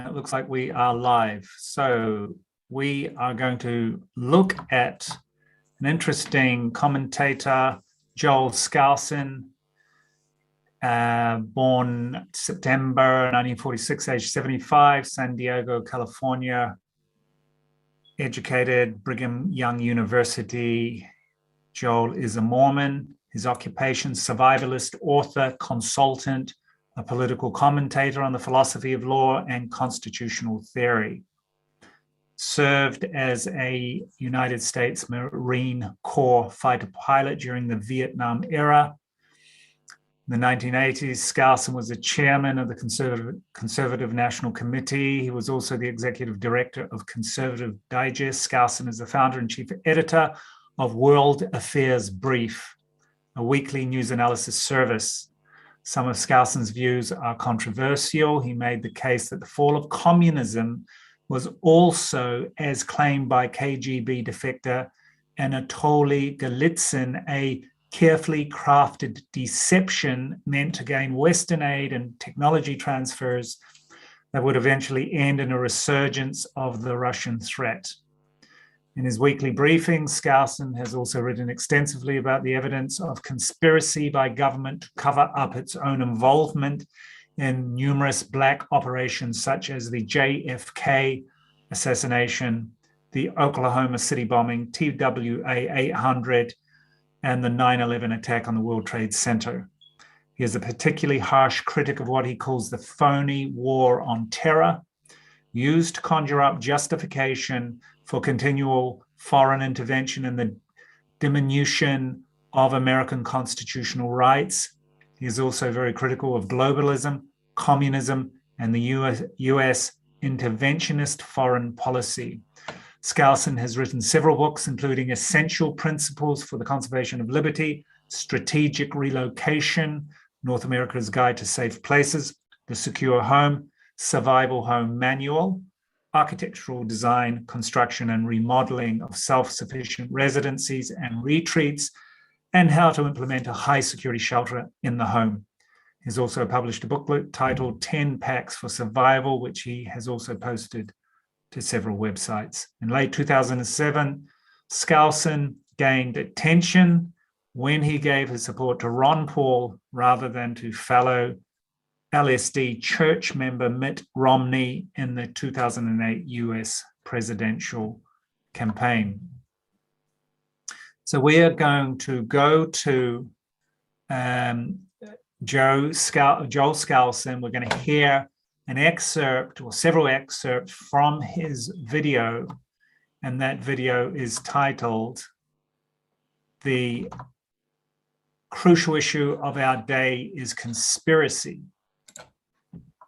It looks like we are live. So we are going to look at an interesting commentator, Joel Skousen, born September 1946, age 75, San Diego, California, educated Brigham Young University. Joel is a Mormon. His occupation, survivalist, author, consultant, a political commentator on the philosophy of law and constitutional theory. Served as a United States Marine Corps fighter pilot during the Vietnam era. In the 1980s, Skousen was the chairman of the Conservative National Committee. He was also the executive director of Conservative Digest. Skousen is the founder and chief editor of World Affairs Brief, a weekly news analysis service. Some of Skousen's views are controversial. He made the case that the fall of communism was also, as claimed by KGB defector Anatoly Golitsyn, a carefully crafted deception meant to gain Western aid and technology transfers that would eventually end in a resurgence of the Russian threat. In his weekly briefings, Skousen has also written extensively about the evidence of conspiracy by government to cover up its own involvement in numerous black operations such as the JFK assassination, the Oklahoma City bombing, TWA 800, and the 9/11 attack on the World Trade Center. He is a particularly harsh critic of what he calls the phony war on terror, used to conjure up justification for continual foreign intervention in the diminution of American constitutional rights. He is also very critical of globalism, communism, and the US interventionist foreign policy. Skousen has written several books, including Essential Principles for the Conservation of Liberty, Strategic Relocation, North America's Guide to Safe Places, The Secure Home, Survival Home Manual, Architectural Design, Construction and Remodeling of Self-Sufficient Residencies and Retreats, and How to Implement a High Security Shelter in the Home. He's also published a booklet titled 10 Packs for Survival, which he has also posted to several websites. In late 2007, Skousen gained attention when he gave his support to Ron Paul rather than to fellow LSD church member Mitt Romney in the 2008 US presidential campaign. So we are going to go to Joel Skousen. We're going to hear an excerpt or several excerpts from his video, and that video is titled "The Crucial Issue of Our Day is Conspiracy."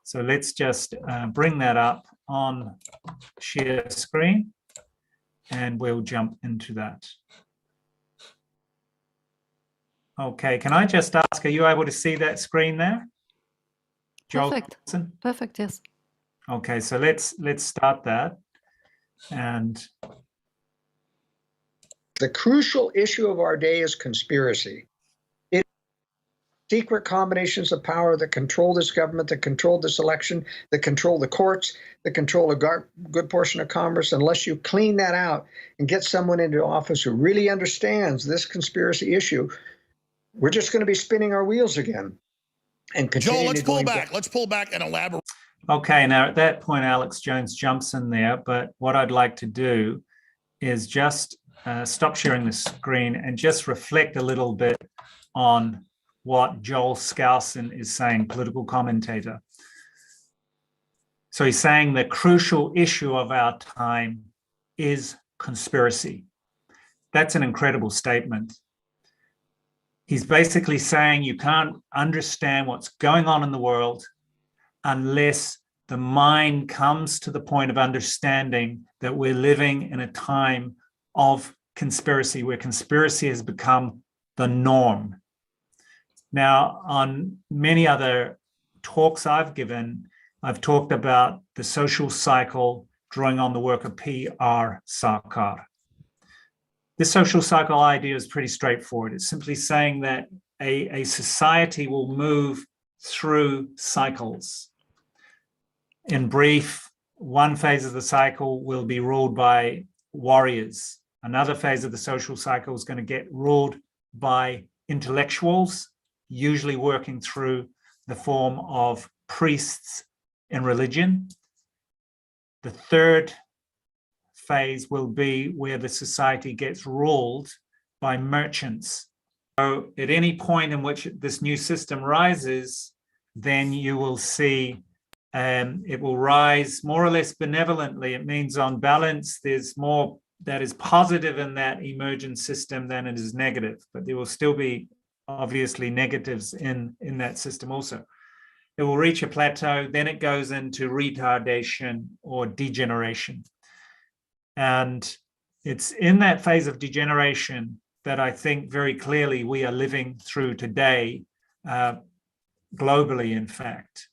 So let's just bring that up on share screen and we'll jump into that. Okay, can I just ask, are you able to see that screen there? Perfect. Joel? Perfect, yes. Okay, so let's start that. And the crucial issue of our day is conspiracy. Secret combinations of power that control this government, that control this election, that control the courts, that control a good portion of Congress. Unless you clean that out and get someone into office who really understands this conspiracy issue, we're just going to be spinning our wheels again. And Joel, let's pull back. Let's pull back and elaborate. Okay, now at that point, Alex Jones jumps in there. But what I'd like to do is just stop sharing the screen and just reflect a little bit on what Joel Skousen is saying, political commentator. So he's saying the crucial issue of our time is conspiracy. That's an incredible statement. He's basically saying you can't understand what's going on in the world unless the mind comes to the point of understanding that we're living in a time of conspiracy, where conspiracy has become the norm. Now, on many other talks I've given, I've talked about the social cycle drawing on the work of P.R. Sarkar. This social cycle idea is pretty straightforward. It's simply saying that a society will move through cycles. In brief, one phase of the cycle will be ruled by warriors. Another phase of the social cycle is going to get ruled by intellectuals, usually working through the form of priests in religion. The third phase will be where the society gets ruled by merchants. So at any point in which this new system rises, then you will see it will rise more or less benevolently. It means on balance, there's more that is positive in that emergent system than it is negative, but there will still be obviously negatives in that system also. It will reach a plateau, then it goes into retardation or degeneration. And it's in that phase of degeneration that I think very clearly we are living through today, globally, in fact.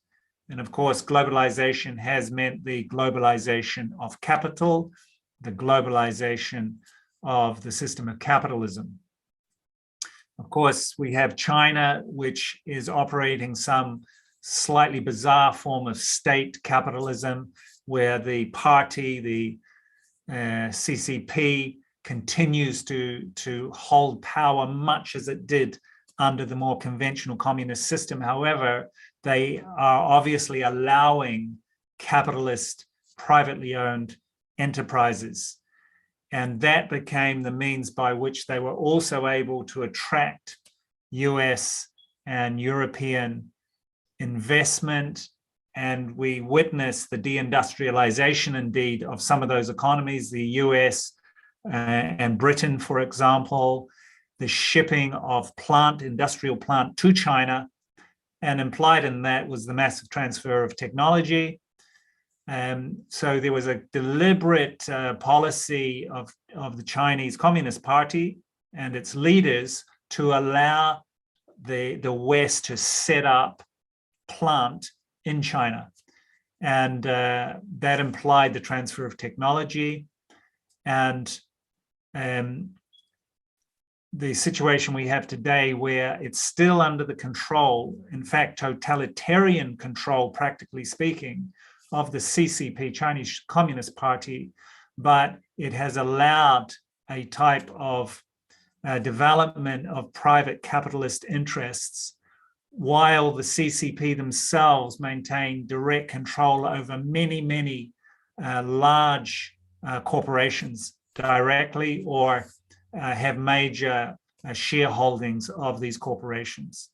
And of course, globalization has meant the globalization of capital, the globalization of the system of capitalism. Of course, we have China, which is operating some slightly bizarre form of state capitalism, where the party, the CCP, continues to hold power much as it did under the more conventional communist system. However, they are obviously allowing capitalist, privately owned enterprises. And that became the means by which they were also able to attract US and European investment. And we witnessed the deindustrialization, indeed, of some of those economies, the US and Britain, for example, the shipping of industrial plant to China. And implied in that was the massive transfer of technology. So there was a deliberate policy of the Chinese Communist Party and its leaders to allow the West to set up plant in China. And that implied the transfer of technology. And the situation we have today, where it's still under the control, in fact, totalitarian control, practically speaking, of the CCP, Chinese Communist Party, but it has allowed a type of development of private capitalist interests, while the CCP themselves maintain direct control over many, many large corporations directly or have major shareholdings of these corporations.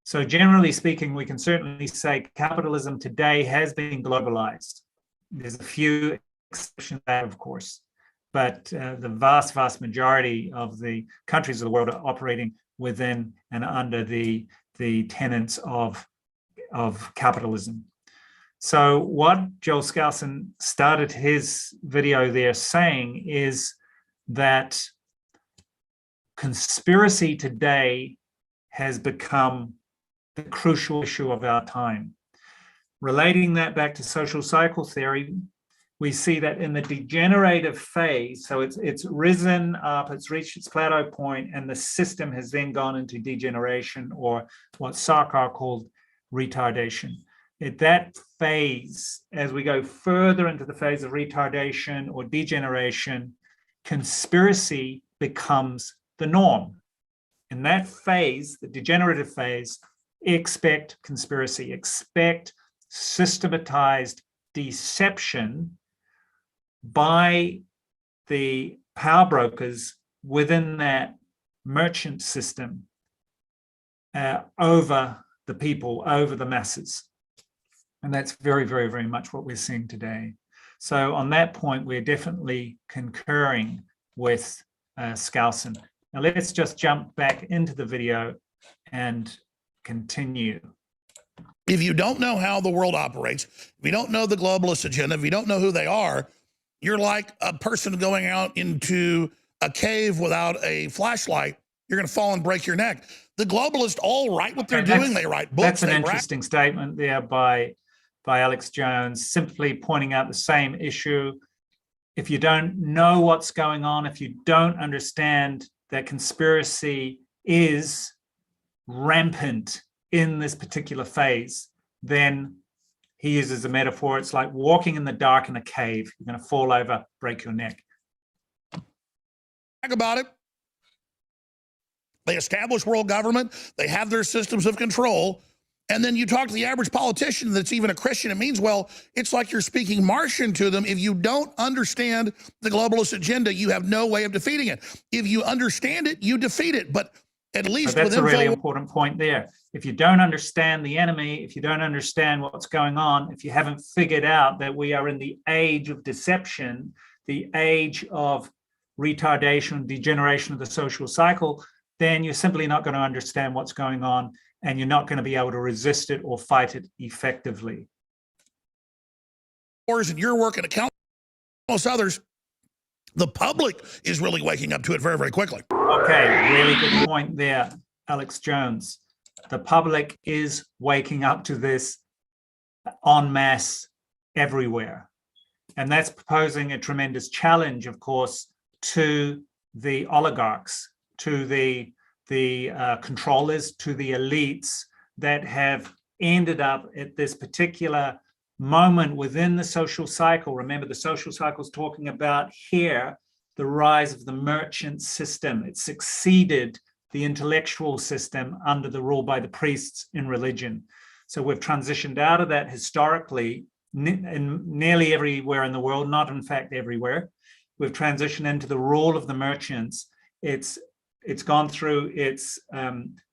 So generally speaking, we can certainly say capitalism today has been globalized. There's a few exceptions, of course, but the vast, vast majority of the countries of the world are operating within and under the tenets of capitalism. So what Joel Skousen started his video there saying is that conspiracy today has become the crucial issue of our time. Relating that back to social cycle theory, we see that in the degenerative phase, so it's risen up, it's reached its plateau point, and the system has then gone into degeneration, or what Sarkar called retardation. At that phase, as we go further into the phase of retardation or degeneration, conspiracy becomes the norm. In that phase, the degenerative phase, expect conspiracy, expect systematized deception by the power brokers within that merchant system over the people, over the masses. And that's very, very, very much what we're seeing today. So on that point, we're definitely concurring with Skousen. Now let's just jump back into the video and continue. If you don't know how the world operates, if you don't know the globalist agenda, if you don't know who they are, you're like a person going out into a cave without a flashlight. You're going to fall and break your neck. The globalists all write what they're doing. They write books. That's an interesting statement there by Alex Jones, simply pointing out the same issue. If you don't know what's going on, if you don't understand that conspiracy is rampant in this particular phase, then he uses a metaphor. It's like walking in the dark in a cave. You're going to fall over, break your neck. Think about it. They establish world government. They have their systems of control. And then you talk to the average politician that's even a Christian. It means, well, it's like you're speaking Martian to them. If you don't understand the globalist agenda, you have no way of defeating it. If you understand it, you defeat it. But at least that's a really important point there. If you don't understand the enemy, if you don't understand what's going on, if you haven't figured out that we are in the age of deception, the age of retardation, degeneration of the social cycle, then you're simply not going to understand what's going on, and you're not going to be able to resist it or fight it effectively. And your work and countless others, the public is really waking up to it very, very quickly. Okay, really good point there, Alex Jones. The public is waking up to this en masse everywhere. And that's posing a tremendous challenge, of course, to the oligarchs, to the controllers, to the elites that have ended up at this particular moment within the social cycle. Remember, the social cycle is talking about here the rise of the merchant system. It succeeded the intellectual system under the rule by the priests in religion. So we've transitioned out of that historically in nearly everywhere in the world, not in fact everywhere. We've transitioned into the rule of the merchants. It's gone through its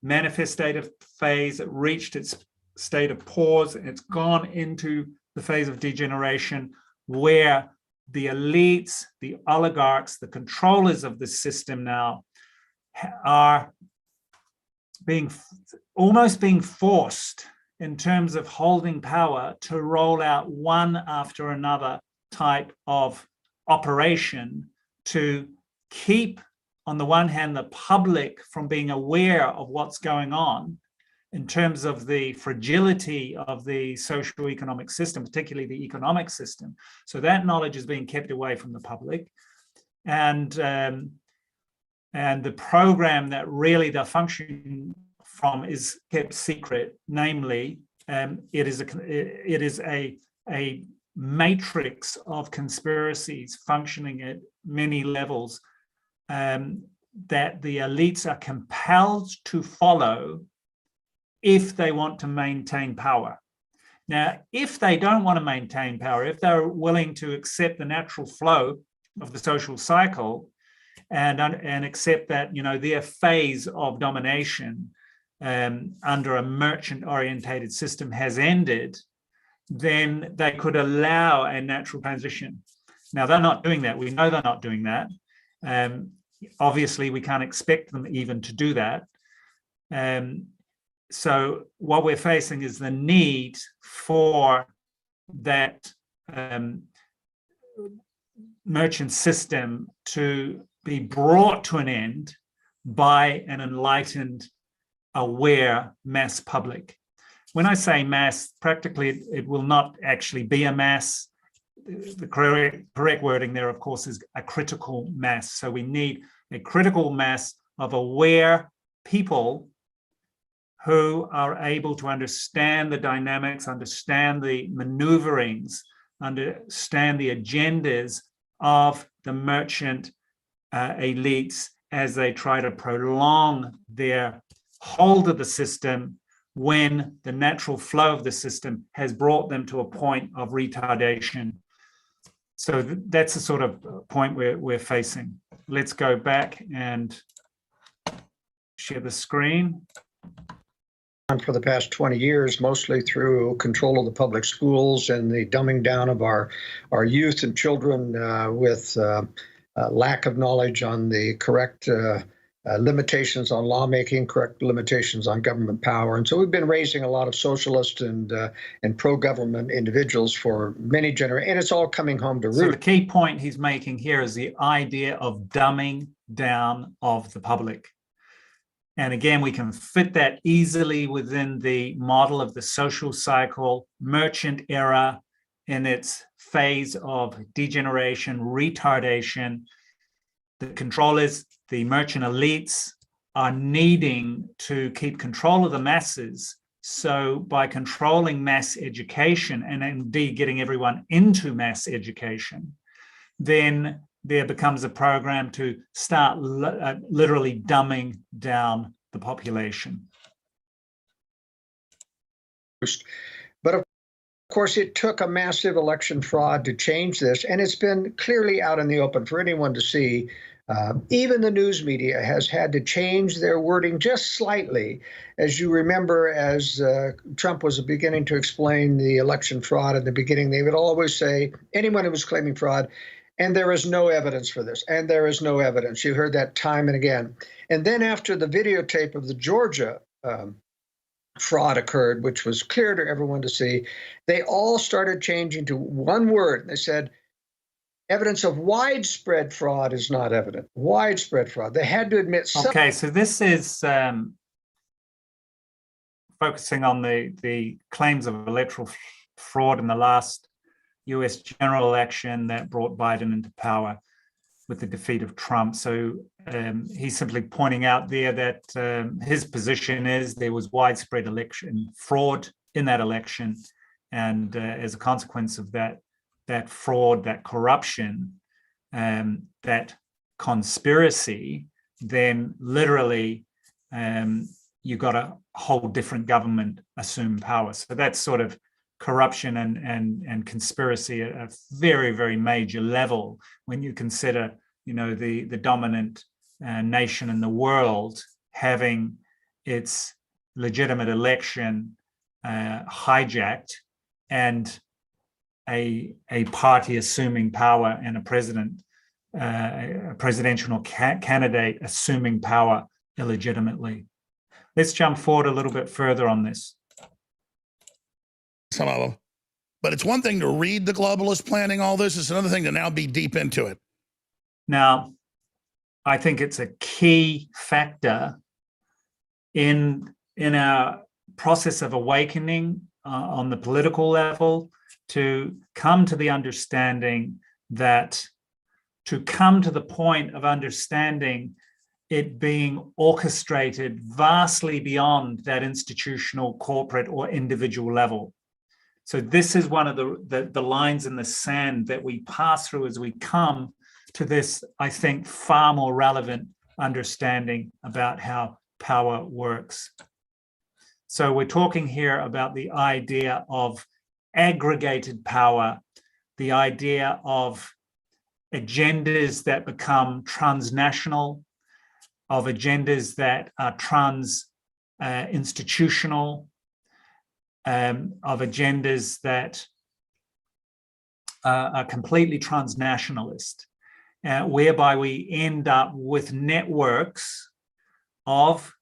manifestative phase, it reached its state of pause, and it's gone into the phase of degeneration where the elites, the oligarchs, the controllers of the system now are almost being forced in terms of holding power to roll out one after another type of operation to keep, on the one hand, the public from being aware of what's going on in terms of the fragility of the socio-economic system, particularly the economic system. So that knowledge is being kept away from the public. And the program that really they're functioning from is kept secret, namely, it is a matrix of conspiracies functioning at many levels that the elites are compelled to follow if they want to maintain power. Now, if they don't want to maintain power, if they're willing to accept the natural flow of the social cycle and accept that, you know, their phase of domination under a merchant-orientated system has ended, then they could allow a natural transition. Now, they're not doing that. We know they're not doing that. Obviously, we can't expect them even to do that. So what we're facing is the need for that merchant system to be brought to an end by an enlightened, aware mass public. When I say mass, practically it will not actually be a mass. The correct wording there, of course, is a critical mass. So we need a critical mass of aware people who are able to understand the dynamics, understand the maneuverings, understand the agendas of the merchant elites as they try to prolong their hold of the system when the natural flow of the system has brought them to a point of retardation. So that's the sort of point we're facing. Let's go back and share the screen. For the past 20 years, mostly through control of the public schools and the dumbing down of our youth and children with lack of knowledge on the correct limitations on lawmaking, correct limitations on government power. And so we've been raising a lot of socialist and pro-government individuals for many generations, and it's all coming home to roost. So the key point he's making here is the idea of dumbing down of the public. And again, we can fit that easily within the model of the social cycle, merchant era in its phase of degeneration, retardation. The controllers, the merchant elites, are needing to keep control of the masses So by controlling mass education and indeed getting everyone into mass education, then there becomes a program to start literally dumbing down the population. But of course, it took a massive election fraud to change this, and it's been clearly out in the open for anyone to see. Even the news media has had to change their wording just slightly. As you remember, as Trump was beginning to explain the election fraud in the beginning, they would always say, anyone who was claiming fraud, and there is no evidence for this, and there is no evidence. You heard that time and again. And then after the videotape of the Georgia fraud occurred, which was clear to everyone to see, they all started changing to one word. They said, evidence of widespread fraud is not evident. Widespread fraud. They had to admit. Okay, so this is focusing on the claims of electoral fraud in the last US general election that brought Biden into power with the defeat of Trump. So he's simply pointing out there that his position is there was widespread election fraud in that election. And as a consequence of that fraud, that corruption, that conspiracy, then literally you got a whole different government assume power. So that's sort of corruption and conspiracy at a very, very major level when you consider, you know, the dominant nation in the world having its legitimate election hijacked, and a party assuming power and a presidential candidate assuming power illegitimately. Let's jump forward a little bit further on this. Some of them. But it's one thing to read the globalists planning all this. It's another thing to now be deep into it. Now, I think it's a key factor in our process of awakening on the political level to come to the understanding that to come to the point of understanding it being orchestrated vastly beyond that institutional, corporate, or individual level. So this is one of the lines in the sand that we pass through as we come to this, I think, far more relevant understanding about how power works. So we're talking here about the idea of aggregated power, the idea of agendas that become transnational, of agendas that are trans-institutional, of agendas that are completely transnationalist, whereby we end up with networks of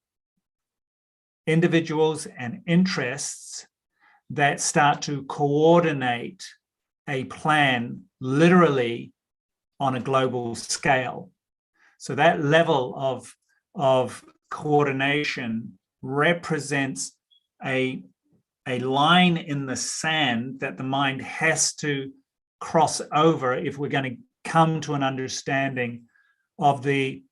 individuals and interests that start to coordinate a plan literally on a global scale. So that level of coordination represents a line in the sand that the mind has to cross over if we're going to come to an understanding of the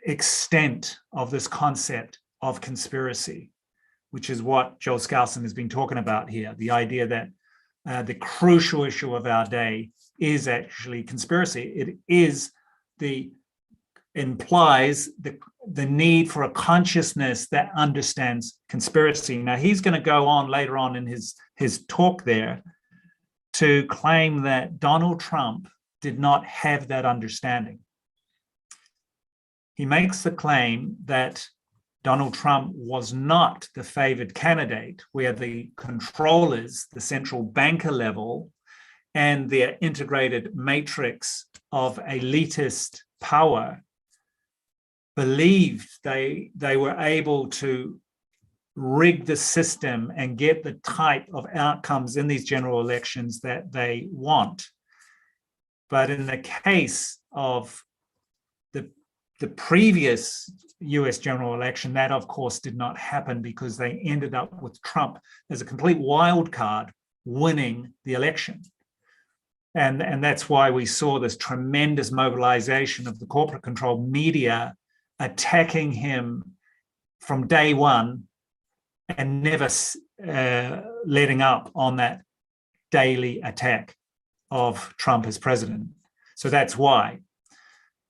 extent of this concept of conspiracy, which is what Joel Skousen has been talking about here, the idea that the crucial issue of our day is actually conspiracy. It implies the need for a consciousness that understands conspiracy. Now, he's going to go on later on in his talk there to claim that Donald Trump did not have that understanding. He makes the claim that Donald Trump was not the favored candidate, where the controllers, the central banker level, and their integrated matrix of elitist power believed they were able to rig the system and get the type of outcomes in these general elections that they want. But in the case of the previous US general election, that of course did not happen because they ended up with Trump as a complete wild card winning the election. And that's why we saw this tremendous mobilization of the corporate controlled media attacking him from day one and never letting up on that daily attack of Trump as president. So that's why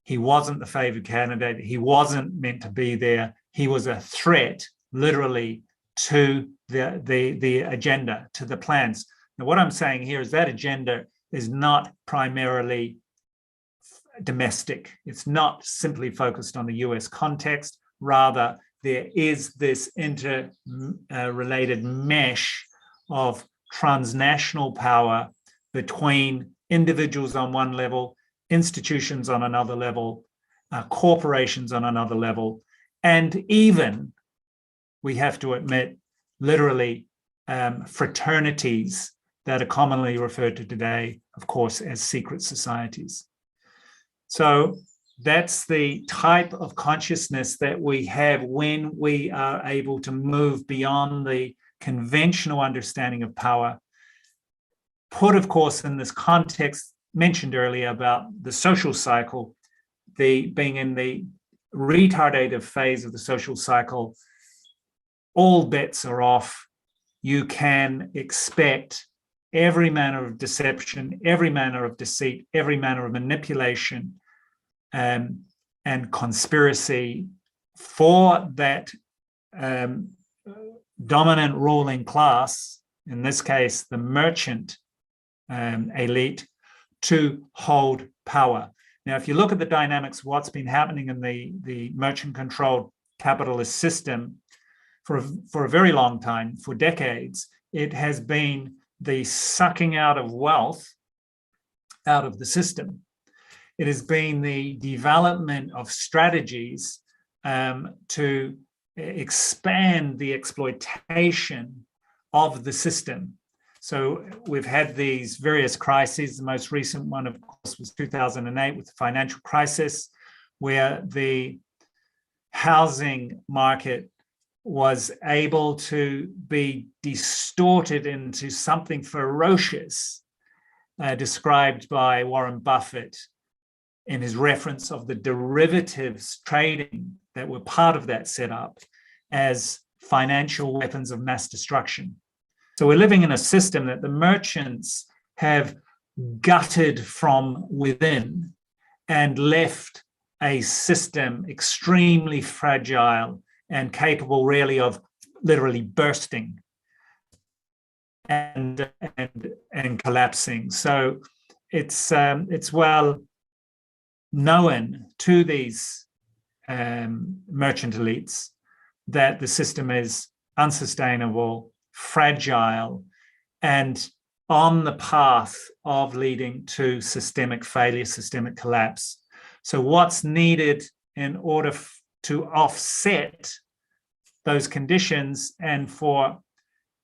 he wasn't the favored candidate. He wasn't meant to be there. He was a threat, literally, to the agenda, to the plans. Now, what I'm saying here is that agenda is not primarily domestic. It's not simply focused on the US context. Rather, there is this interrelated mesh of transnational power between individuals on one level, institutions on another level, corporations on another level, and even, we have to admit, literally fraternities that are commonly referred to today, of course, as secret societies. So that's the type of consciousness that we have when we are able to move beyond the conventional understanding of power, put, of course, in this context mentioned earlier about the social cycle, being in the retardative phase of the social cycle. All bets are off. You can expect every manner of deception, every manner of deceit, every manner of manipulation and conspiracy for that dominant ruling class, in this case, the merchant elite, to hold power. Now, if you look at the dynamics of what's been happening in the merchant-controlled capitalist system for a very long time, for decades, it has been the sucking out of wealth out of the system. It has been the development of strategies to expand the exploitation of the system. So we've had these various crises. The most recent one, of course, was 2008 with the financial crisis, where the housing market was able to be distorted into something ferocious, described by Warren Buffett in his reference of the derivatives trading that were part of that setup as financial weapons of mass destruction. So we're living in a system that the merchants have gutted from within and left a system extremely fragile and capable really of literally bursting and collapsing. So it's well known to these merchant elites that the system is unsustainable, fragile, and on the path of leading to systemic failure, systemic collapse. So what's needed in order to offset those conditions and for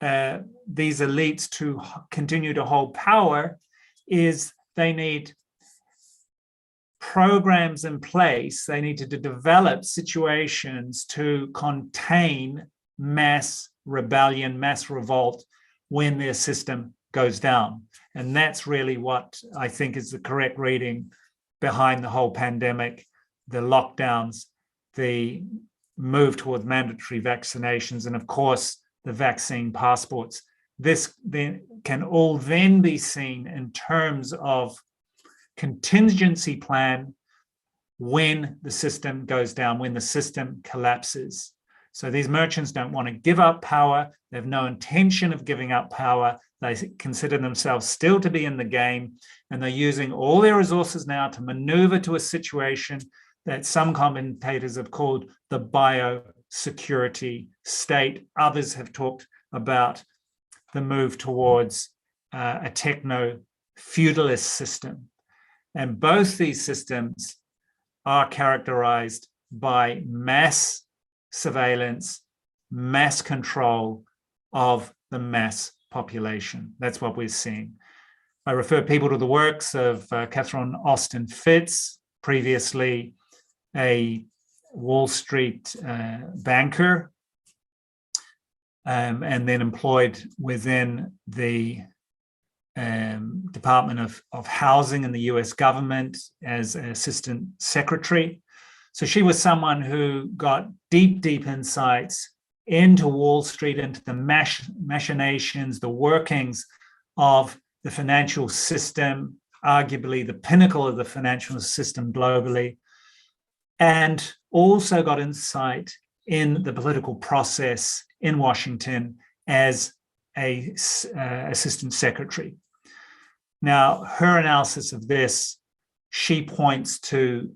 these elites to continue to hold power is they need programs in place. They need to develop situations to contain mass rebellion, mass revolt when their system goes down. And that's really what I think is the correct reading behind the whole pandemic, the lockdowns, the move towards mandatory vaccinations, and of course, the vaccine passports. This then can all then be seen in terms of contingency plan when the system goes down, when the system collapses. So these merchants don't want to give up power. They have no intention of giving up power. They consider themselves still to be in the game, and they're using all their resources now to maneuver to a situation that some commentators have called the biosecurity state. Others have talked about the move towards a techno-feudalist system. And both these systems are characterized by mass surveillance, mass control of the mass population. That's what we're seeing. I refer people to the works of Catherine Austin Fitts, previously a Wall Street banker, and then employed within the Department of Housing in the US government as an assistant secretary. So she was someone who got deep insights into Wall Street, into the machinations, the workings of the financial system, arguably the pinnacle of the financial system globally, and also got insight in the political process in Washington as a assistant secretary. Now, her analysis of this, she points to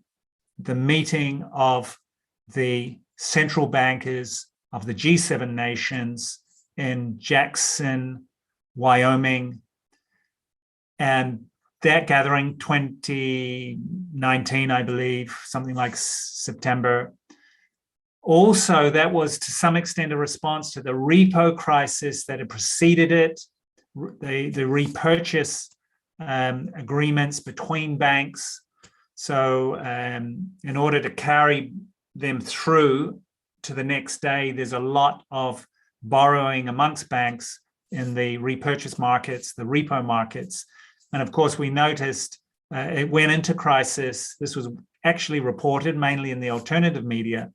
the meeting of the central bankers of the G7 nations in Jackson, Wyoming, and that gathering 2019, I believe, something like September. Also, that was to some extent a response to the repo crisis that had preceded it, the repurchase agreements between banks. So in order to carry them through to the next day, there's a lot of borrowing amongst banks in the repurchase markets, the repo markets. And of course, we noticed it went into crisis. This was actually reported mainly in the alternative media,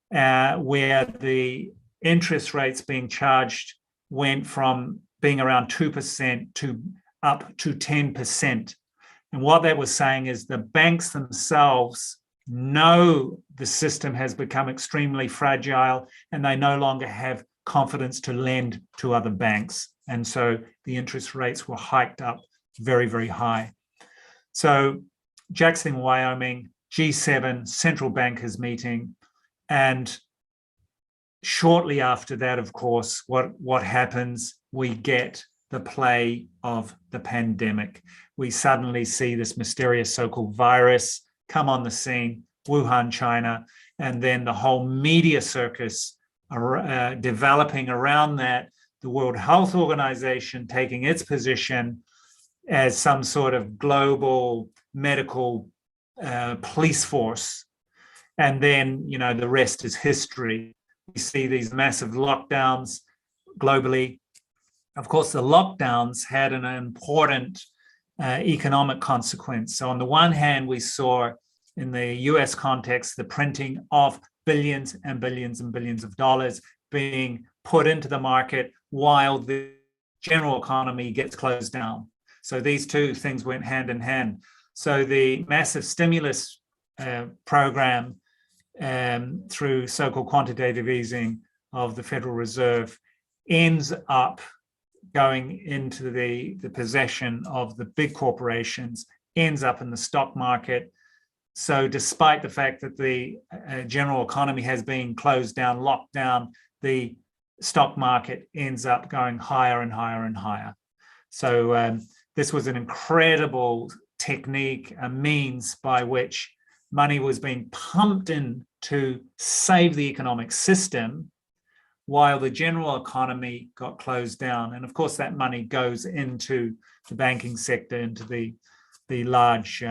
where the interest rates being charged went from being around 2% to up to 10%. And what that was saying is the banks themselves know the system has become extremely fragile and they no longer have confidence to lend to other banks. And so the interest rates were hiked up very, very high. So Jackson, Wyoming, G7 central bankers meeting. And shortly after that, of course, what happens? We get the play of the pandemic. We suddenly see this mysterious so-called virus come on the scene, Wuhan, China, and then the whole media circus developing around that, the World Health Organization taking its position as some sort of global medical police force. And then, you know, the rest is history. We see these massive lockdowns globally. Of course, the lockdowns had an important economic consequence. So on the one hand, we saw in the US context, the printing of billions and billions and billions of dollars being put into the market while the general economy gets closed down. So these two things went hand in hand. So the massive stimulus program through so-called quantitative easing of the Federal Reserve ends up going into the possession of the big corporations, ends up in the stock market. So despite the fact that the general economy has been closed down, locked down, the stock market ends up going higher and higher and higher. So this was an incredible technique, a means by which money was being pumped in to save the economic system while the general economy got closed down. And of course, that money goes into the banking sector, into the large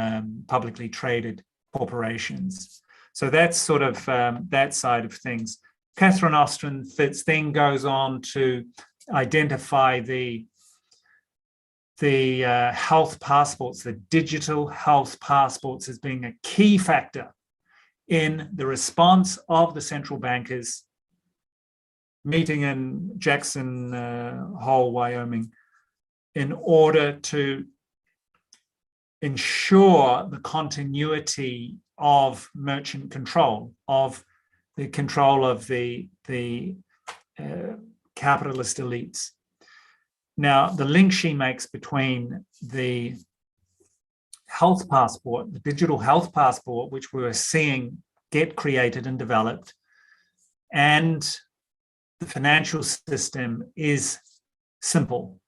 publicly traded corporations. So that's sort of that side of things. Catherine Austin Fitz then goes on to identify the health passports, the digital health passports, as being a key factor in the response of the central bankers meeting in Jackson Hole, Wyoming, in order to ensure the continuity of merchant control, of the control of the capitalist elites. Now, the link she makes between the health passport, the digital health passport, which we were seeing get created and developed, and the financial system is simple.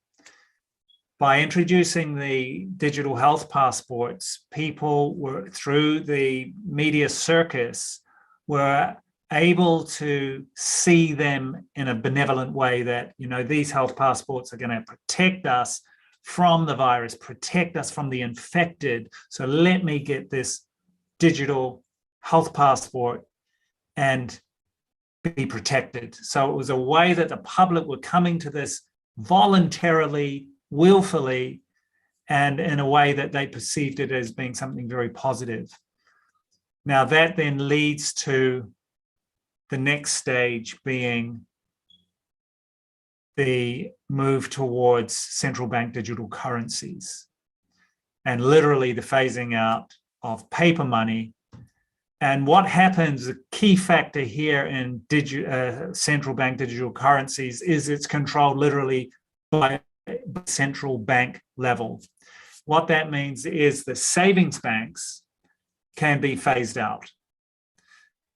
By introducing the digital health passports, people were, through the media circus, were able to see them in a benevolent way that, you know, these health passports are going to protect us from the virus, protect us from the infected. So let me get this digital health passport and be protected. So it was a way that the public were coming to this voluntarily, willfully, and in a way that they perceived it as being something very positive. Now that then leads to the next stage being the move towards central bank digital currencies and literally the phasing out of paper money. And what happens, the key factor here in central bank digital currencies is it's controlled literally by central bank level. What that means is the savings banks can be phased out.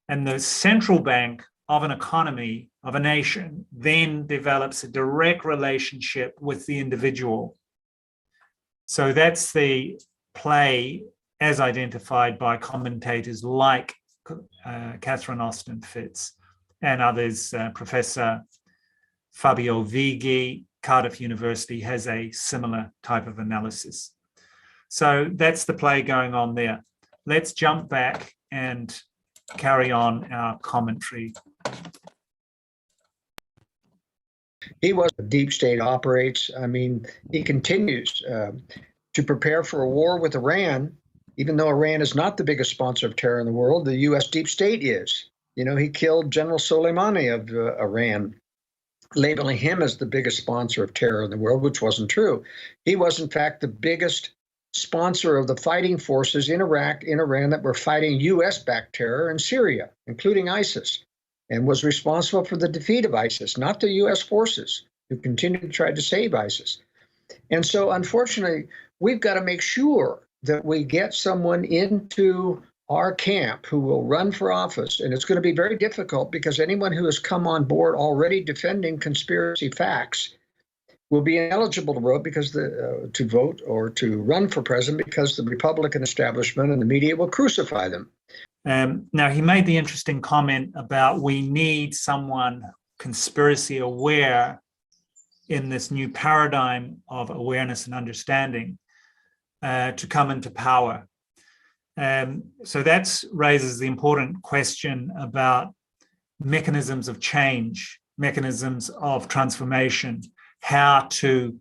And the central bank of an economy, of a nation, then develops a direct relationship with the individual. So that's the play as identified by commentators like Catherine Austin Fitts and others. Professor Fabio Vighi, Cardiff University, has a similar type of analysis. So that's the play going on there. Let's jump back and carry on our commentary. He was a deep state operates. I mean, he continues to prepare for a war with Iran, even though Iran is not the biggest sponsor of terror in the world. The U.S. deep state is. You know, he killed General Soleimani of Iran, labeling him as the biggest sponsor of terror in the world, which wasn't true. He was, in fact, the biggest sponsor of the fighting forces in Iraq, in Iran, that were fighting U.S.-backed terror in Syria, including ISIS, and was responsible for the defeat of ISIS, not the U.S. forces who continued to try to save ISIS. And so, unfortunately, we've got to make sure that we get someone into our camp who will run for office. And it's going to be very difficult because anyone who has come on board already defending conspiracy facts will be ineligible to vote because to vote or to run for president because the Republican establishment and the media will crucify them. Now, he made the interesting comment about we need someone conspiracy aware in this new paradigm of awareness and understanding to come into power. So that raises the important question about mechanisms of change, mechanisms of transformation, how to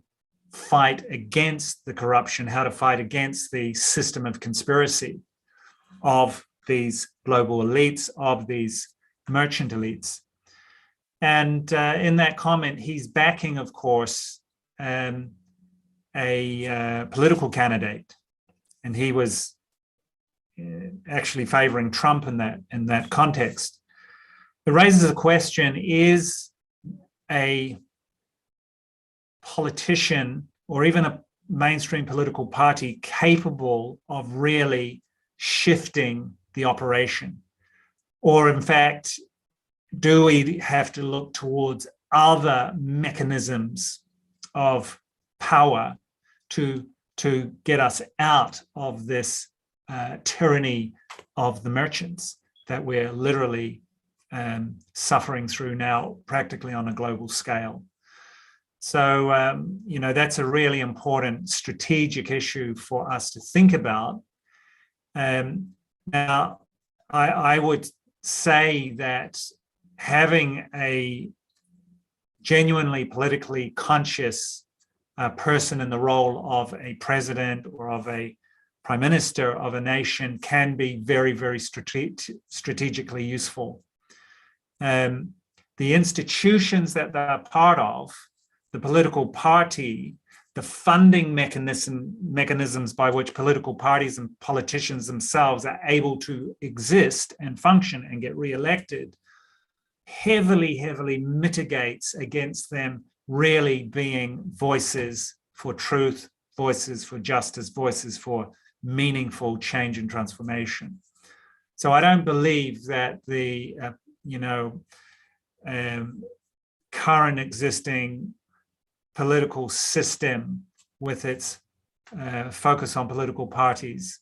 fight against the corruption, how to fight against the system of conspiracy of these global elites, of these merchant elites. And in that comment, he's backing, of course, a political candidate. And he was actually favoring Trump in that context. It raises a question, is a politician or even a mainstream political party capable of really shifting the operation? Or in fact, do we have to look towards other mechanisms of power to get us out of this tyranny of the merchants that we're literally suffering through now, practically on a global scale? So, you know, that's a really important strategic issue for us to think about. Now, I would say that having a genuinely politically conscious person in the role of a president or of a prime minister of a nation can be very, very strategically useful. The institutions that they're part of, the political party, the funding mechanisms by which political parties and politicians themselves are able to exist and function and get re-elected, heavily mitigates against them really being voices for truth, voices for justice, voices for meaningful change and transformation. So I don't believe that the current existing political system with its focus on political parties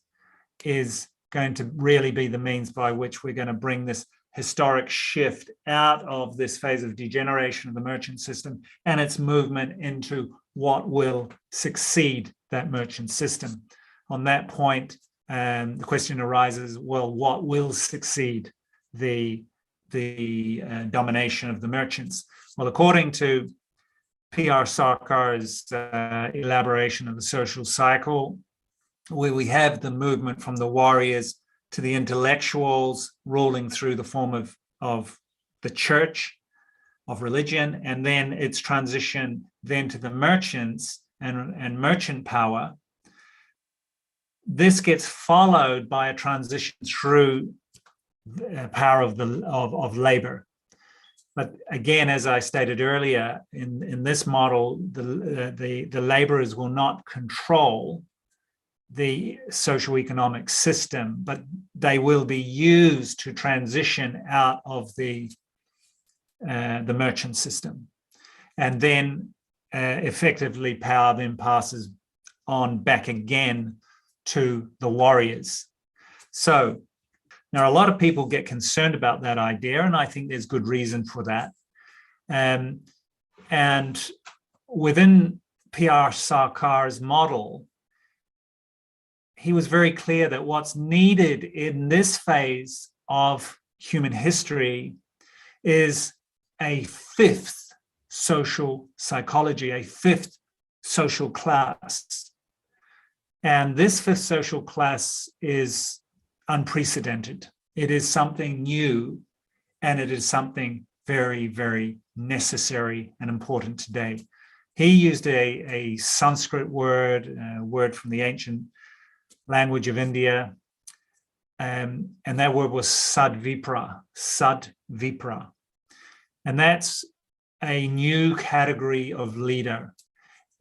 is going to really be the means by which we're going to bring this historic shift out of this phase of degeneration of the merchant system and its movement into what will succeed that merchant system. On that point, the question arises, well, what will succeed the domination of the merchants? Well, according to P.R. Sarkar's elaboration of the social cycle, where we have the movement from the warriors to the intellectuals ruling through the form of the church, of religion, and then its transition then to the merchants and merchant power. This gets followed by a transition through the power of labor. But again, as I stated earlier, in this model, the laborers will not control the socioeconomic system, but they will be used to transition out of the merchant system. And then effectively power then passes on back again to the warriors. So now a lot of people get concerned about that idea, and I think there's good reason for that. And within P.R. Sarkar's model, he was very clear that what's needed in this phase of human history is a fifth social psychology, a fifth social class. And this fifth social class is unprecedented. It is something new, and it is something very, very necessary and important today. He used a Sanskrit word, a word from the ancient language of India, and that word was sadvipra, sadvipra. And that's a new category of leader.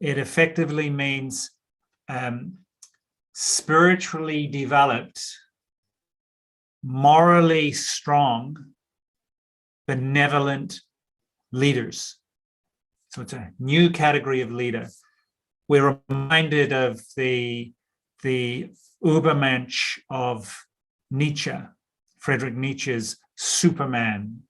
It effectively means spiritually developed, morally strong, benevolent leaders. So it's a new category of leader. We're reminded of the Übermensch of Nietzsche, Friedrich Nietzsche's Superman,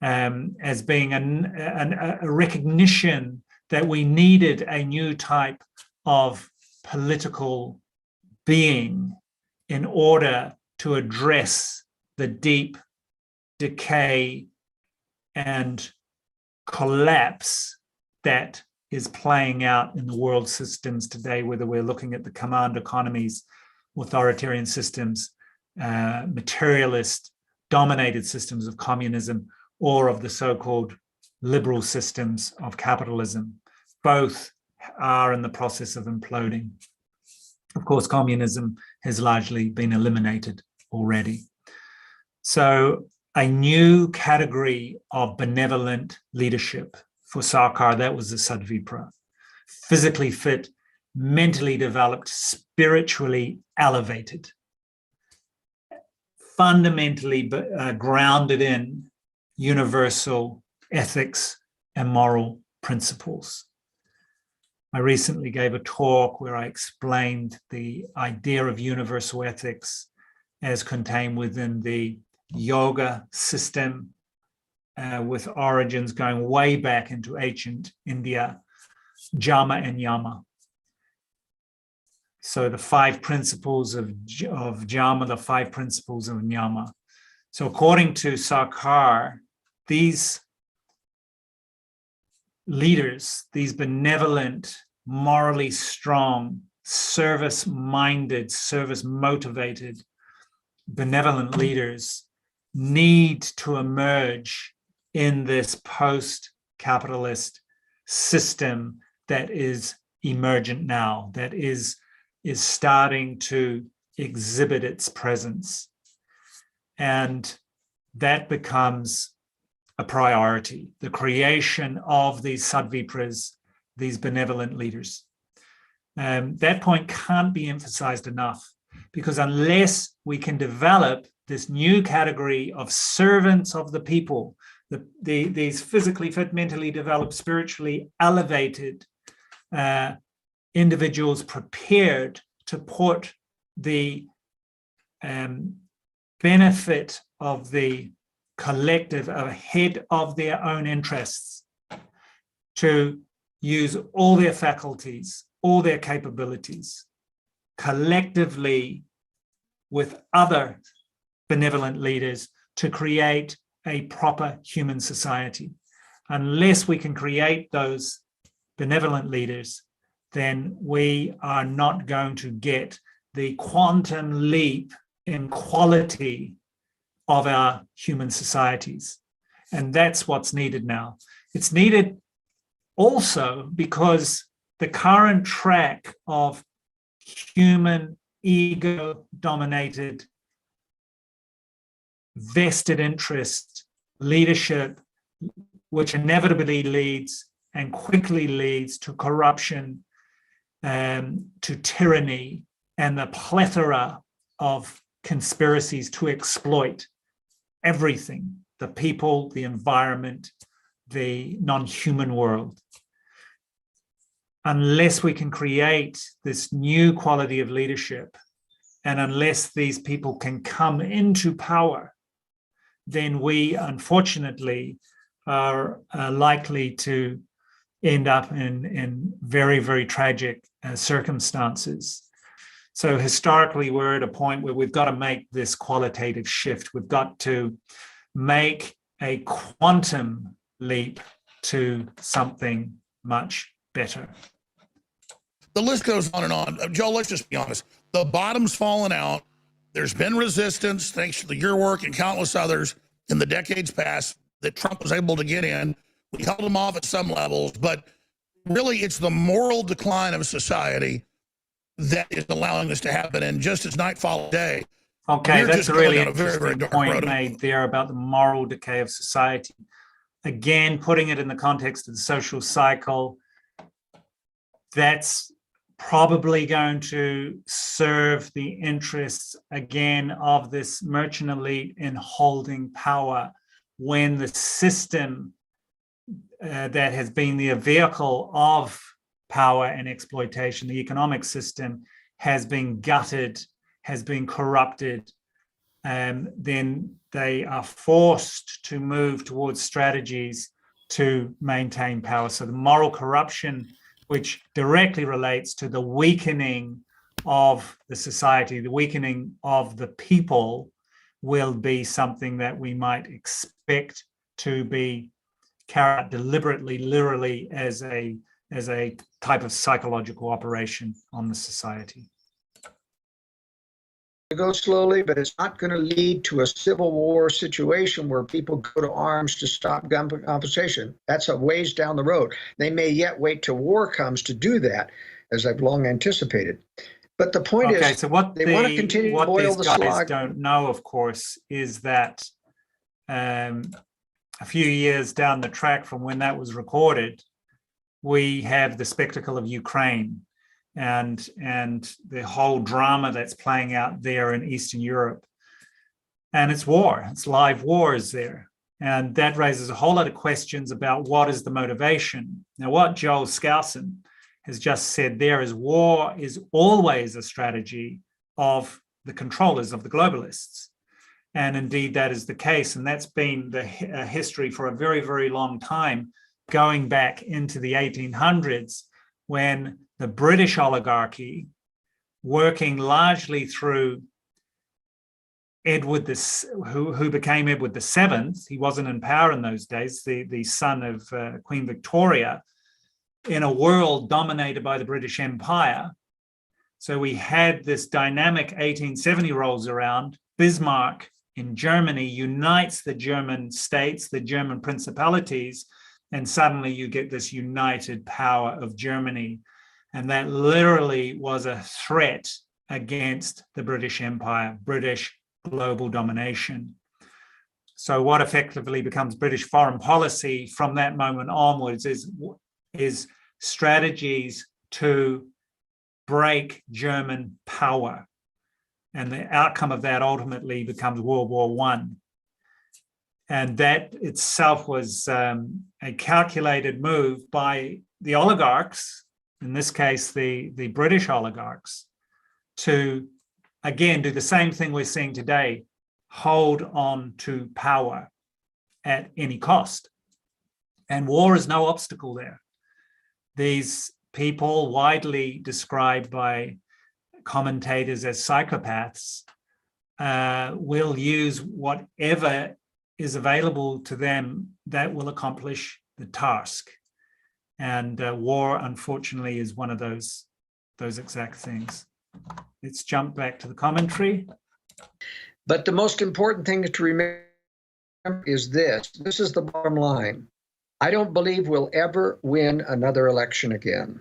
as being a recognition that we needed a new type of political being in order to address the deep decay and collapse that is playing out in the world systems today, whether we're looking at the command economies, authoritarian systems, materialist dominated systems of communism, or of the so-called liberal systems of capitalism. Both are in the process of imploding. Of course, communism has largely been eliminated already. So a new category of benevolent leadership for Sarkar, that was the Sadvipra. Physically fit, mentally developed, spiritually elevated, fundamentally grounded in universal ethics and moral principles. I recently gave a talk where I explained the idea of universal ethics as contained within the yoga system, with origins going way back into ancient India, Jama and Yama. So the 5 principles of Jama, the 5 principles of Yama. So according to Sarkar, these leaders, these benevolent, morally strong, service-minded, service-motivated, benevolent leaders need to emerge in this post-capitalist system that is emergent now, that is starting to exhibit its presence. And that becomes a priority, the creation of these sadvipras, these benevolent leaders. That point can't be emphasized enough, because unless we can develop this new category of servants of the people, these physically fit, mentally developed, spiritually elevated individuals prepared to put the benefit of the collective ahead of their own interests, to use all their faculties, all their capabilities, collectively with other benevolent leaders to create a proper human society. Unless we can create those benevolent leaders, then we are not going to get the quantum leap in quality of our human societies. And that's what's needed now. It's needed also because the current track of human ego-dominated vested interest leadership, which inevitably leads and quickly leads to corruption, to tyranny, and the plethora of conspiracies to exploit everything, the people, the environment, the non-human world. Unless we can create this new quality of leadership, and unless these people can come into power, then we, unfortunately, are likely to end up in very, very tragic circumstances. So historically, we're at a point where we've got to make this qualitative shift. We've got to make a quantum leap to something much better. The list goes on and on. Joel, let's just be honest. The bottom's fallen out. There's been resistance, thanks to your work and countless others in the decades past, that Trump was able to get in. We held him off at some levels, but really it's the moral decline of society that is allowing this to happen. And just as night follows day, okay, that's a really very interesting point made there about the moral decay of society. Again, putting it in the context of the social cycle, that's probably going to serve the interests, again, of this merchant elite in holding power when the system that has been the vehicle of power and exploitation, the economic system, has been gutted, has been corrupted, then they are forced to move towards strategies to maintain power. So the moral corruption, which directly relates to the weakening of the society, the weakening of the people, will be something that we might expect to be carried out deliberately, literally, as a type of psychological operation on the society. Go slowly, but it's not going to lead to a civil war situation where people go to arms to stop gun compensation. That's a ways down the road. They may yet wait till war comes to do that, as I've long anticipated. But the point is, so what they want to continue to boil the slog. What these guys don't know, of course, is that a few years down the track from when that was recorded, we have the spectacle of Ukraine and the whole drama that's playing out there in Eastern Europe. And it's war, it's live wars there. And that raises a whole lot of questions about what is the motivation. Now, what Joel Skousen has just said there is war is always a strategy of the controllers, of the globalists. And indeed, that is the case. And that's been the history for a very, very long time, going back into the 1800s, when the British oligarchy, working largely through Edward, who became Edward VII, he wasn't in power in those days, the son of Queen Victoria, in a world dominated by the British Empire. So we had this dynamic 1870 rolls around. Bismarck in Germany unites the German states, the German principalities, and suddenly you get this united power of Germany. And that literally was a threat against the British Empire, British global domination. So what effectively becomes British foreign policy from that moment onwards is strategies to break German power. And the outcome of that ultimately becomes World War I. And that itself was a calculated move by the oligarchs, in this case, the British oligarchs, to, again, do the same thing we're seeing today, hold on to power at any cost. And war is no obstacle there. These people, widely described by commentators as psychopaths, will use whatever is available to them that will accomplish the task. And war, unfortunately, is one of those exact things. Let's jump back to the commentary. But the most important thing is to remember is this. This is the bottom line. I don't believe we'll ever win another election again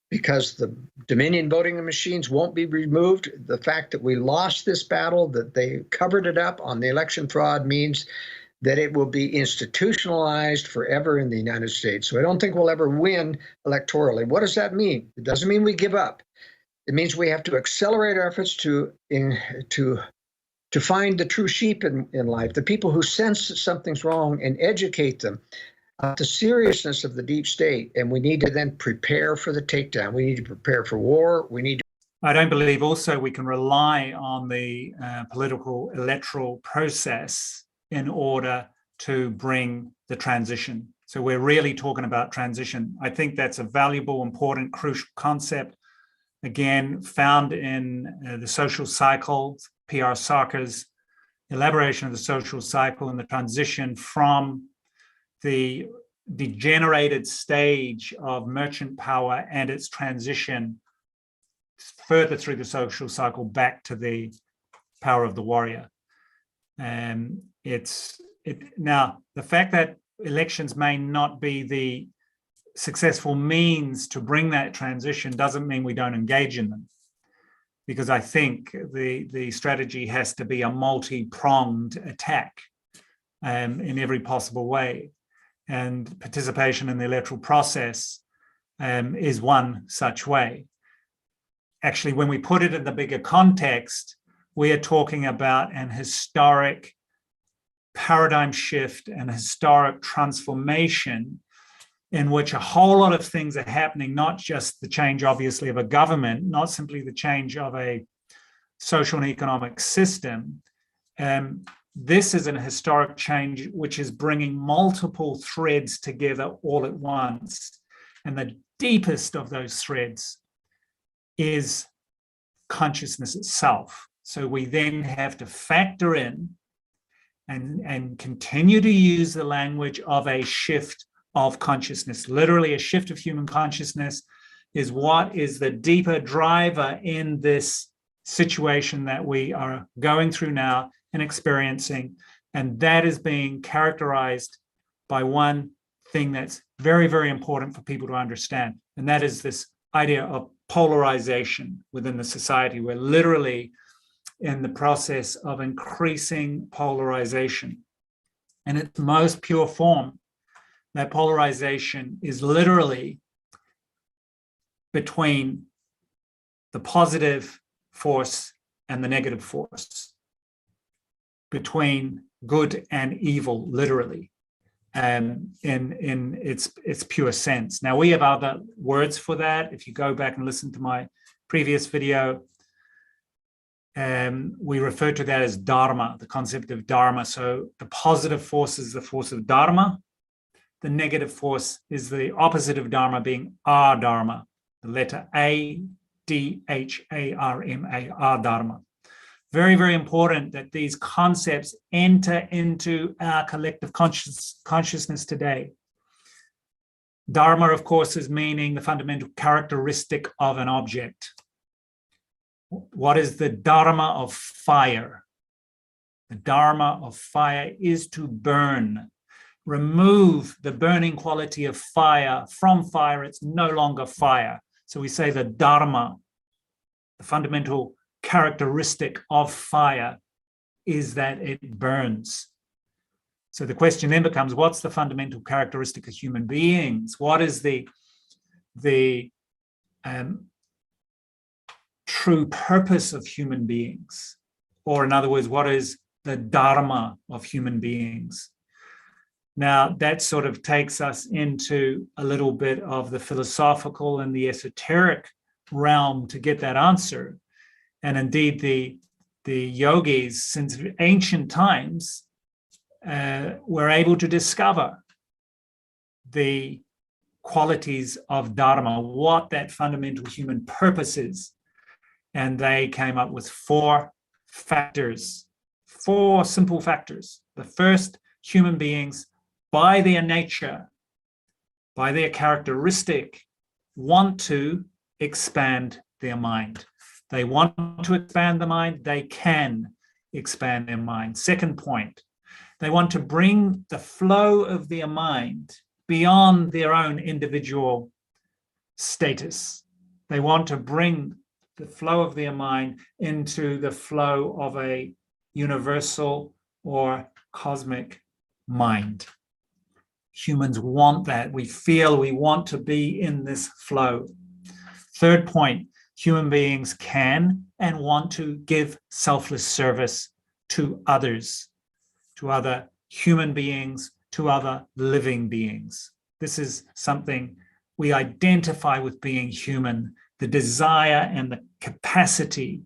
because the Dominion voting machines won't be removed. The fact that we lost this battle, that they covered it up on the election fraud, means that it will be institutionalized forever in the United States. So I don't think we'll ever win electorally. What does that mean? It doesn't mean we give up. It means we have to accelerate our efforts to find the true sheep in life, the people who sense that something's wrong, and educate them the seriousness of the deep state. And we need to then prepare for the takedown. We need to prepare for war. We need to. I don't believe also we can rely on the political electoral process in order to bring the transition. So we're really talking about transition. I think that's a valuable, important, crucial concept, again, found in the social cycle, P.R. Sarkar's elaboration of the social cycle and the transition from the degenerated stage of merchant power and its transition further through the social cycle back to the power of the warrior. And now the fact that elections may not be the successful means to bring that transition doesn't mean we don't engage in them, because I think the strategy has to be a multi-pronged attack in every possible way. And participation in the electoral process is one such way. Actually, when we put it in the bigger context, we are talking about an historic paradigm shift and historic transformation in which a whole lot of things are happening, not just the change, obviously, of a government, not simply the change of a social and economic system. This is an historic change which is bringing multiple threads together all at once. And the deepest of those threads is consciousness itself. So we then have to factor in and continue to use the language of a shift of consciousness. Literally, a shift of human consciousness is what is the deeper driver in this situation that we are going through now and experiencing. And that is being characterized by one thing that's very, very important for people to understand. And that is this idea of polarization within the society. We're literally in the process of increasing polarization. In its most pure form, that polarization is literally between the positive force and the negative force, between good and evil, literally, in its pure sense. Now, we have other words for that. If you go back and listen to my previous video, we refer to that as dharma, the concept of dharma. So the positive force is the force of dharma. The negative force is the opposite of dharma, being adharma, the letter A, D-H-A-R-M-A, adharma. Very, very important that these concepts enter into our collective consciousness today. Dharma, of course, is meaning the fundamental characteristic of an object. What is the dharma of fire? The dharma of fire is to burn. Remove the burning quality of fire from fire, it's no longer fire. So we say the dharma, the fundamental characteristic of fire, is that it burns. So the question then becomes, what's the fundamental characteristic of human beings? What is the true purpose of human beings? Or in other words, what is the dharma of human beings? Now, that sort of takes us into a little bit of the philosophical and the esoteric realm to get that answer. And indeed, the yogis, since ancient times, were able to discover the qualities of dharma, what that fundamental human purpose is. And they came up with four simple factors. The first, human beings, by their nature, by their characteristic, want to expand their mind. They want to expand the mind, they can expand their mind. Second point, They want to bring the flow of their mind beyond their own individual status. They want to bring the flow of their mind into the flow of a universal or cosmic mind. Humans want that. We feel we want to be in this flow. Third point, human beings can and want to give selfless service to others, to other human beings, to other living beings. This is something we identify with being human, the desire and the capacity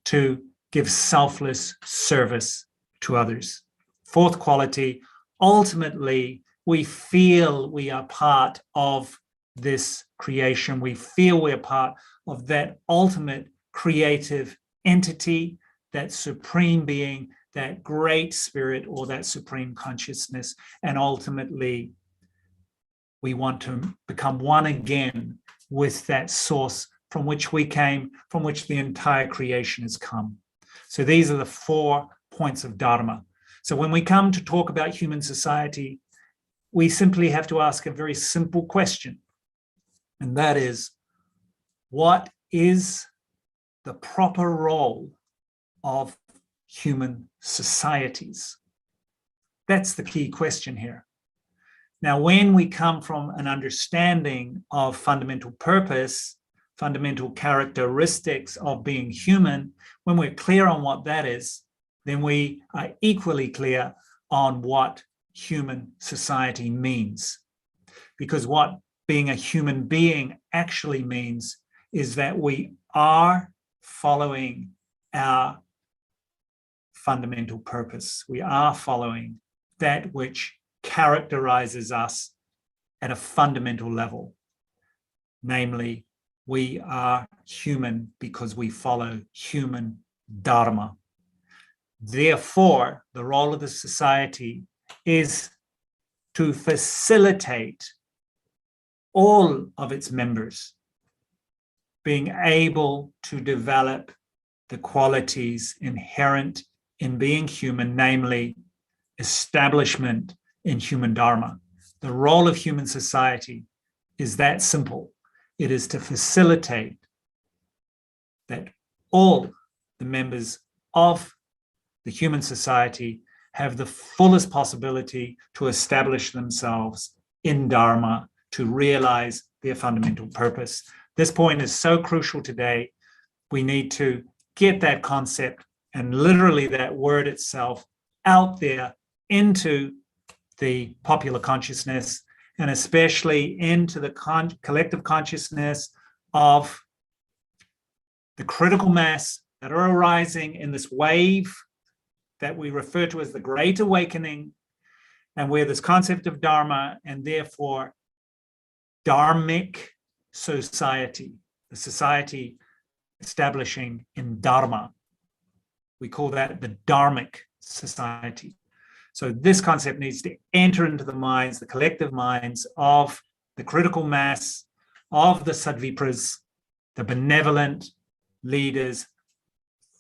to give selfless service to others. Fourth quality, ultimately, we feel we are part of this creation. We feel we're part of that ultimate creative entity, that supreme being, that great spirit, or that supreme consciousness. And ultimately, we want to become one again with that source from which we came, from which the entire creation has come. So these are the 4 points of Dharma. So when we come to talk about human society, we simply have to ask a very simple question. And that is, what is the proper role of human societies? That's the key question here. Now, when we come from an understanding of fundamental purpose, fundamental characteristics of being human, when we're clear on what that is, then we are equally clear on what human society means. Because what being a human being actually means is that we are following our fundamental purpose. We are following that which characterizes us at a fundamental level. Namely, we are human because we follow human dharma. Therefore, the role of the society is to facilitate all of its members being able to develop the qualities inherent in being human, namely establishment in human dharma. The role of human society is that simple. It is to facilitate that all the members of the human society have the fullest possibility to establish themselves in dharma, to realize their fundamental purpose. This point is so crucial today. We need to get that concept and literally that word itself out there into the popular consciousness, and especially into the collective consciousness of the critical mass that are arising in this wave that we refer to as the Great Awakening, and where this concept of Dharma and therefore Dharmic society, the society establishing in Dharma, we call that the Dharmic society. So this concept needs to enter into the minds, the collective minds of the critical mass, of the Sadvipras, the benevolent leaders,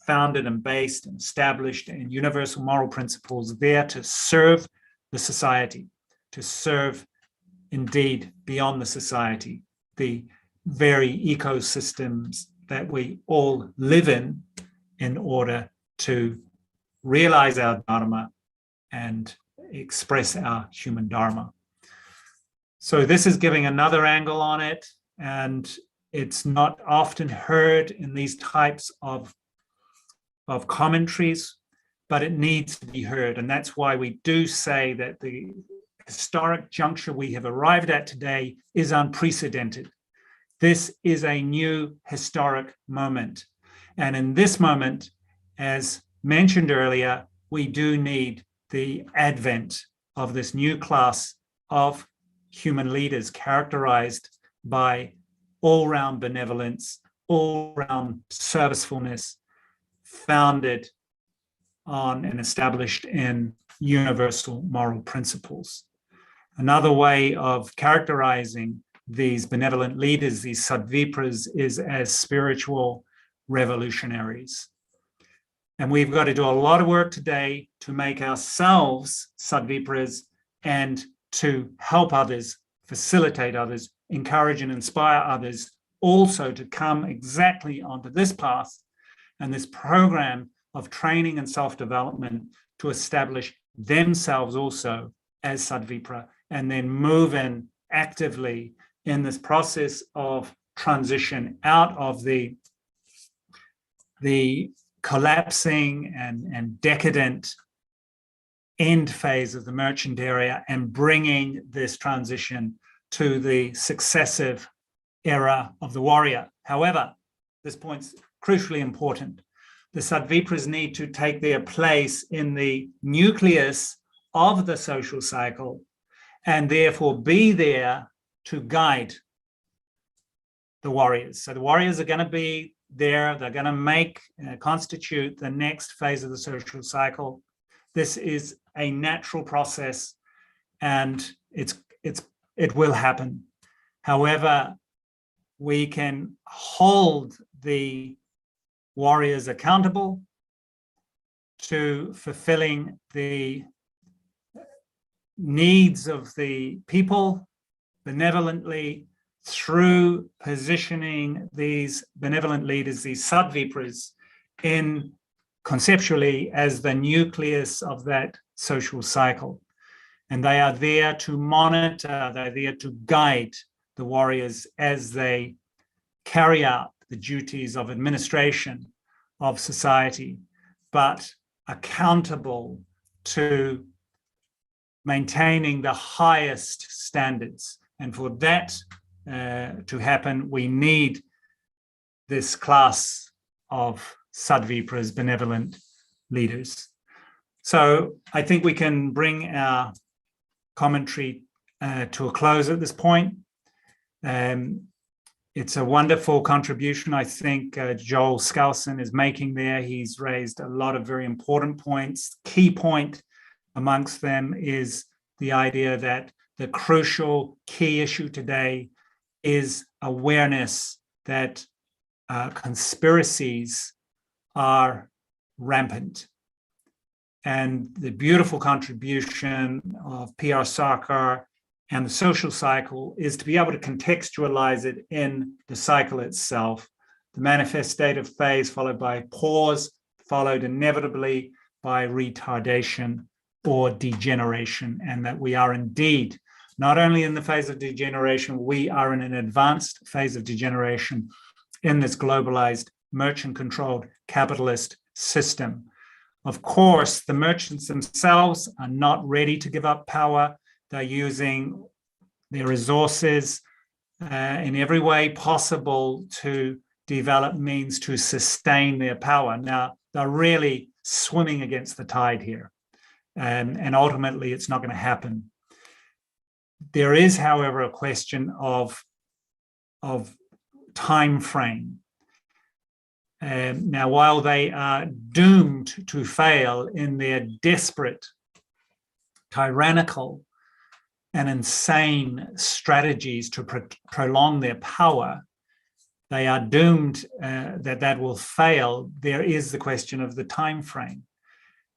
founded and based and established in universal moral principles, there to serve the society, to serve indeed beyond the society, the very ecosystems that we all live in order to realize our dharma and express our human dharma. So this is giving another angle on it, and it's not often heard in these types of commentaries, but it needs to be heard. And that's why we do say that the historic juncture we have arrived at today is unprecedented. This is a new historic moment. And in this moment, as mentioned earlier, we do need the advent of this new class of human leaders characterized by all-round benevolence, all-round servicefulness, founded on and established in universal moral principles. Another way of characterizing these benevolent leaders, these Sadvipras, is as spiritual revolutionaries. And we've got to do a lot of work today to make ourselves Sadvipras and to help others, facilitate others, encourage and inspire others also to come exactly onto this path and this program of training and self-development to establish themselves also as Sadvipra, and then move in actively in this process of transition out of the collapsing and decadent end phase of the merchant area and bringing this transition to the successive era of the warrior. However, this point's crucially important. The Sadvipras need to take their place in the nucleus of the social cycle and therefore be there to guide the warriors. So the warriors are going to be there, they're going to constitute the next phase of the social cycle. This is a natural process and it will happen. However, we can hold the warriors accountable to fulfilling the needs of the people benevolently through positioning these benevolent leaders, these Sadvipras, in conceptually as the nucleus of that social cycle. And they are there to monitor, they're there to guide the warriors as they carry out the duties of administration of society, but accountable to maintaining the highest standards. And for that to happen, we need this class of Sadvipras, benevolent leaders. So I think we can bring our commentary to a close at this point. It's a wonderful contribution I think Joel Skousen is making there. He's raised a lot of very important points. Key point amongst them is the idea that the crucial key issue today is awareness that conspiracies are rampant. And the beautiful contribution of PR Sarkar and the social cycle is to be able to contextualize it in the cycle itself. The manifestative phase followed by pause, followed inevitably by retardation or degeneration, and that we are indeed not only in the phase of degeneration, we are in an advanced phase of degeneration in this globalized, merchant-controlled capitalist system. Of course, the merchants themselves are not ready to give up power. They're using their resources in every way possible to develop means to sustain their power. Now, they're really swimming against the tide here, and ultimately it's not going to happen. There is, however, a question of time frame. Now, while they are doomed to fail in their desperate, tyrannical, and insane strategies to prolong their power, they are doomed that will fail. There is the question of the time frame.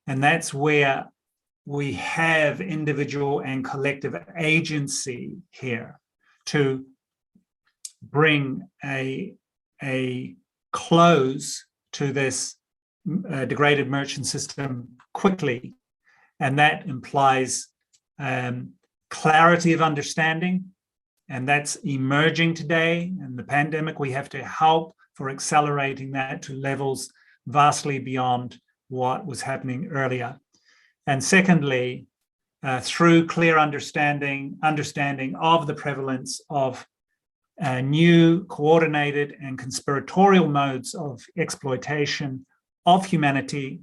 And that's where we have individual and collective agency here to bring a close to this degraded merchant system quickly. And that implies clarity of understanding, and that's emerging today. In the pandemic, we have to help for accelerating that to levels vastly beyond what was happening earlier. And secondly, through clear understanding of the prevalence of new coordinated and conspiratorial modes of exploitation of humanity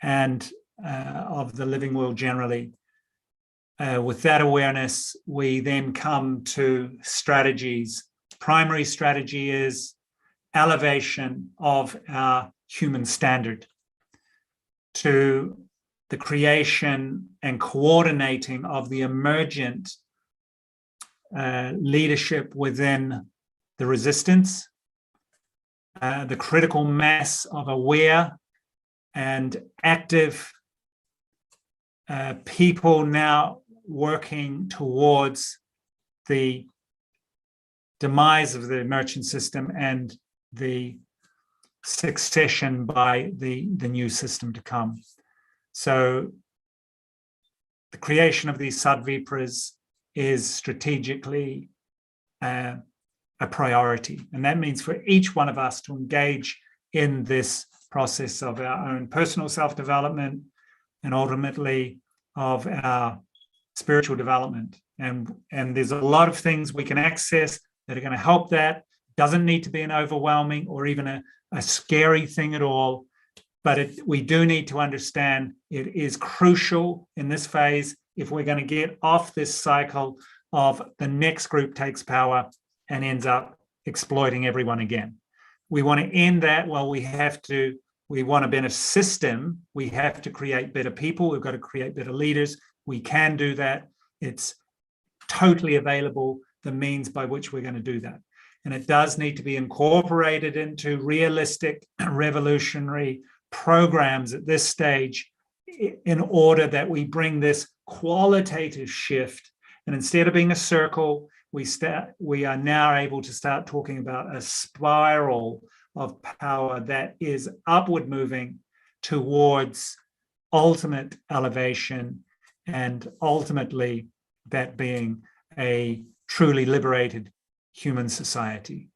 and of the living world generally. With that awareness, we then come to strategies. Primary strategy is elevation of our human standard to the creation and coordinating of the emergent leadership within the resistance, the critical mass of aware and active people now working towards the demise of the merchant system and the succession by the new system to come. So the creation of these sadvipras is strategically a priority. And that means for each one of us to engage in this process of our own personal self-development and ultimately of our spiritual development. And there's a lot of things we can access that are going to help that. Doesn't need to be an overwhelming or even a scary thing at all. But we do need to understand it is crucial in this phase if we're going to get off this cycle of the next group takes power and ends up exploiting everyone again. We want to end that. Well, we want a better system. We have to create better people. We've got to create better leaders. We can do that. It's totally available, the means by which we're going to do that. And it does need to be incorporated into realistic, revolutionary programs at this stage in order that we bring this qualitative shift. And instead of being a circle, we are now able to start talking about a spiral of power that is upward moving towards ultimate elevation and ultimately that being a truly liberated human society.